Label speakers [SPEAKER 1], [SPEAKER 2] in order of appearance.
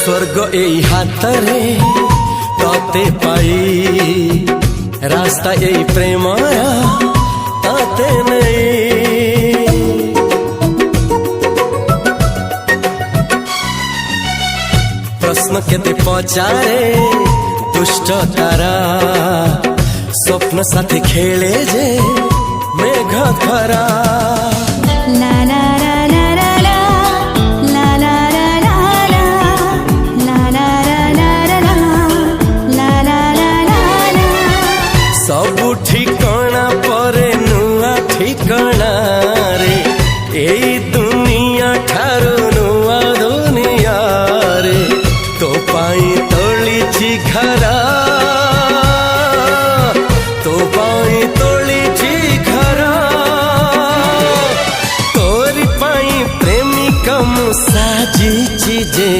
[SPEAKER 1] स्वर्ग एई हातरे तते पाई रास्ता एई प्रेमाया ताते नहीं। प्रश्न केते पचारे दुष्ट तारा स्वप्न साथी खेले जे मेघ खरा। सबु ठिकाना परे नुआ ठिकाना रे एई दुनिया ठारू नुआ दुनिया रे। तो पाई तोलिछि घरा तो पाई तोलिछि घरा तोरी पाई प्रेमिका मु साजिछि जे।